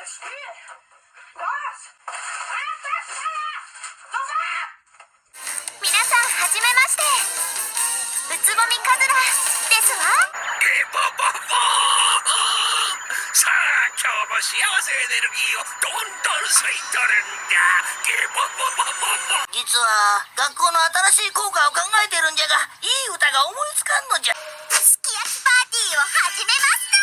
皆さんはじめまして、うつぼみカズラですわ。ゲボボボー。さあ今日も幸せエネルギーをどんどん吸い取るんだ。ゲボボボボボ。実は学校の新しい校歌を考えてるんじゃが、いい歌が思いつかんのじゃ。すき焼きパーティーを始めますか。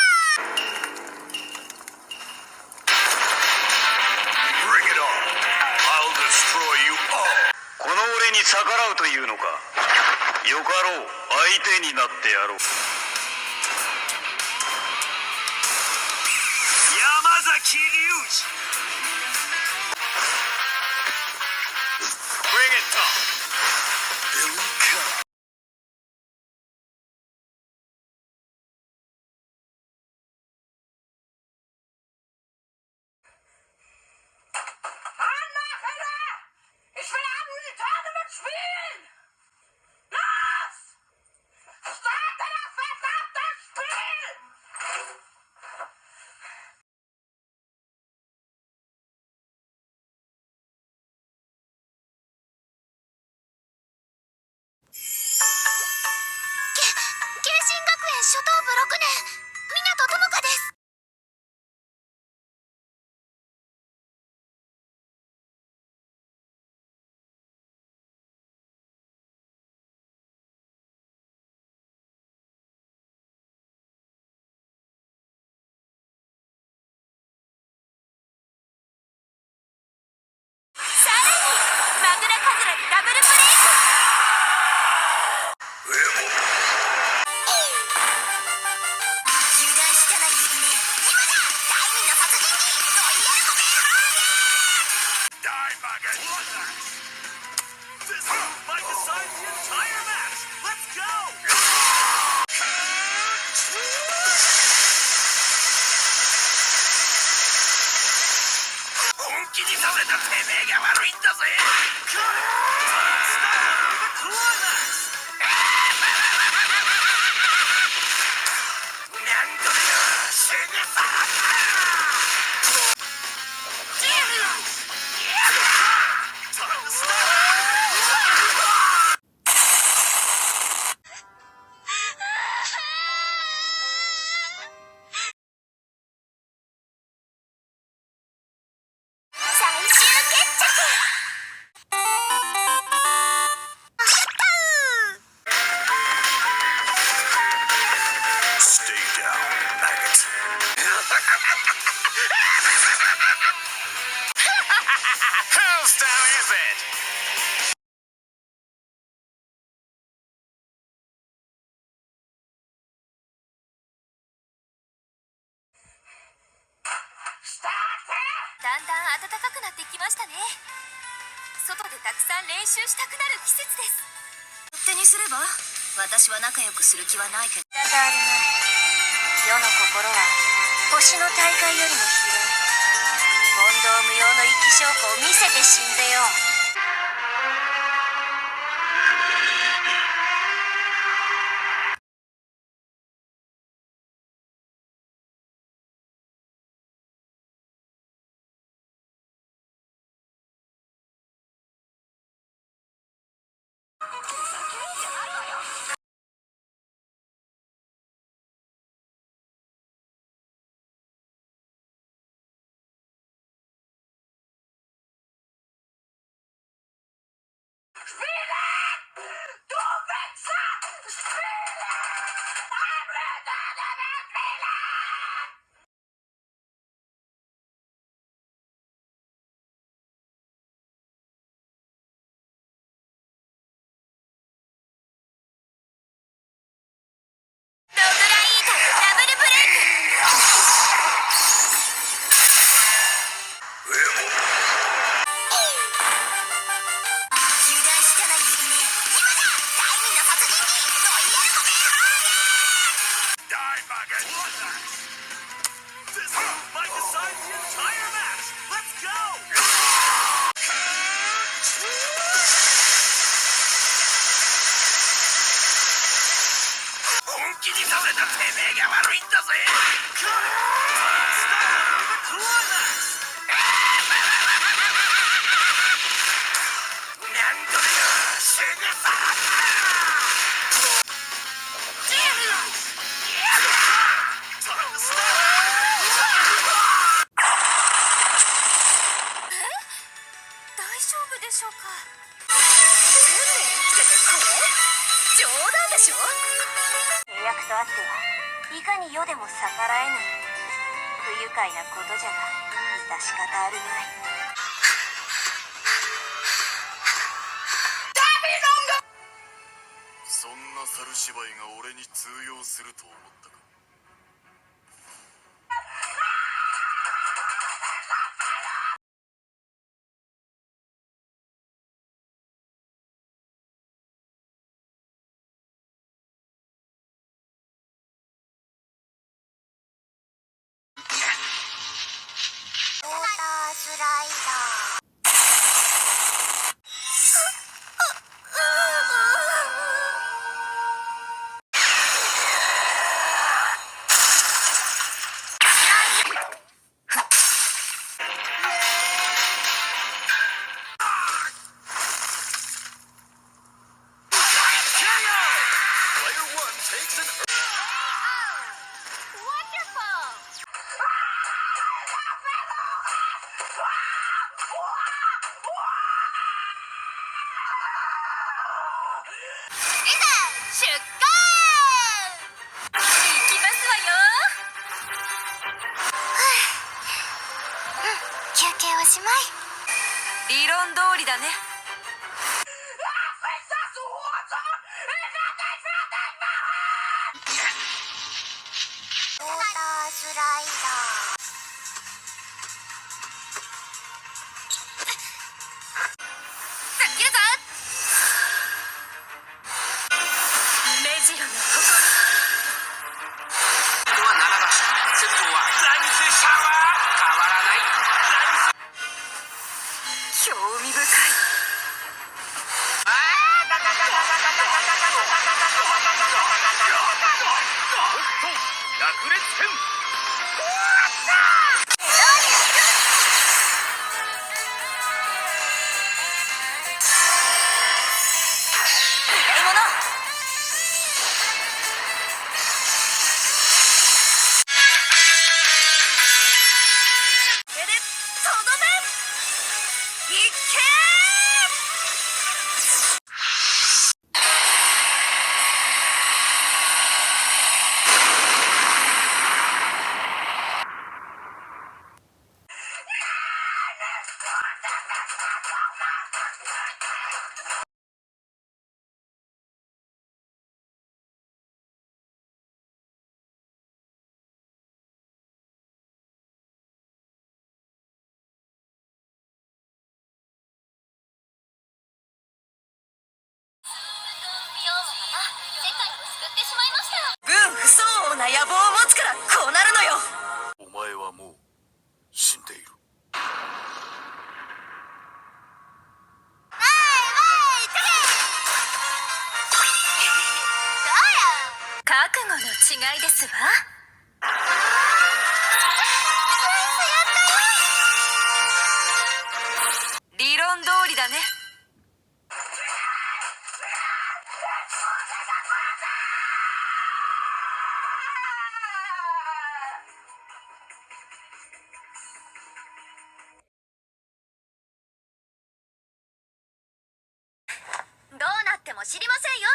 Bring it on. I'll destroy you all. この俺に逆らうというのか。よかろう、相手になってやろう。山崎隆二。Bring it on. Here we come. 慶心学園初等部6年湊友果です。さらにマグラカズラにダブルブレイク。本気にさせたてめえが悪いんだぜ。なんとか死ぬぞ。最終決着。Stay down, maggot. How style is it? だんだん暖かくなってきましたね。外でたくさん練習したくなる季節です。勝手にすれば、私は仲良くする気はないけど。仕方あるまい。世の心は星の大海よりも広い。問答無用の生き証拠を見せて死んでよ。ログライータダブルブレイク。油断したら指ね。しょうか。10年生きててこれ冗談でしょ。契約とあってはいかに世でも逆らえぬ不愉快なことじゃが致し方あるまい。そんな猿芝居が俺に通用すると思ったか。ウォータースライダー。出荷！行きますわよ。休憩おしまい。理論通りだね。ウォータースライダー。切るぞ。目白の心。とはならばし先頭はランスシャワー変わらないランス。興味深い。百裂拳。獲物。手でとどめ。いけ分不相応な野望を持つからこうなるのよ。お前はもう死んでいる。覚悟の違いですわ。理論通りだね。どうなっても知りませんよ。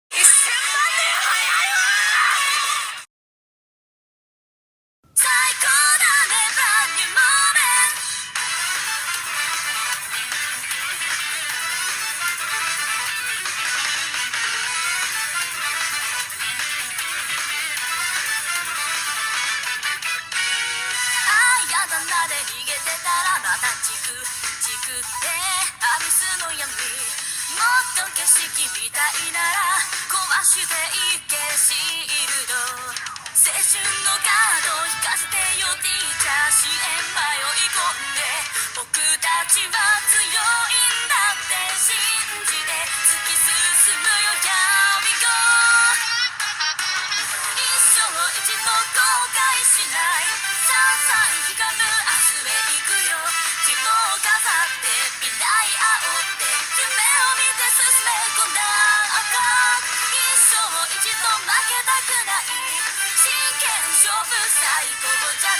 1000万年早いわ。最高だね、ブランニューモーメント。ああやだなで逃げてたらまたチクチクってアビスの闇。もっと景色みたいなら壊していけシールド。青春のカード引かせてよティーチャー支援迷い込んで僕たちは強いんだって信じて突き進むよ Here we go。 一生一度後悔しないさんさん光る明日へ行くよ。希望飾って未来煽って夢を見て進め込んだ赤。一生一度負けたくない真剣勝負最高じゃ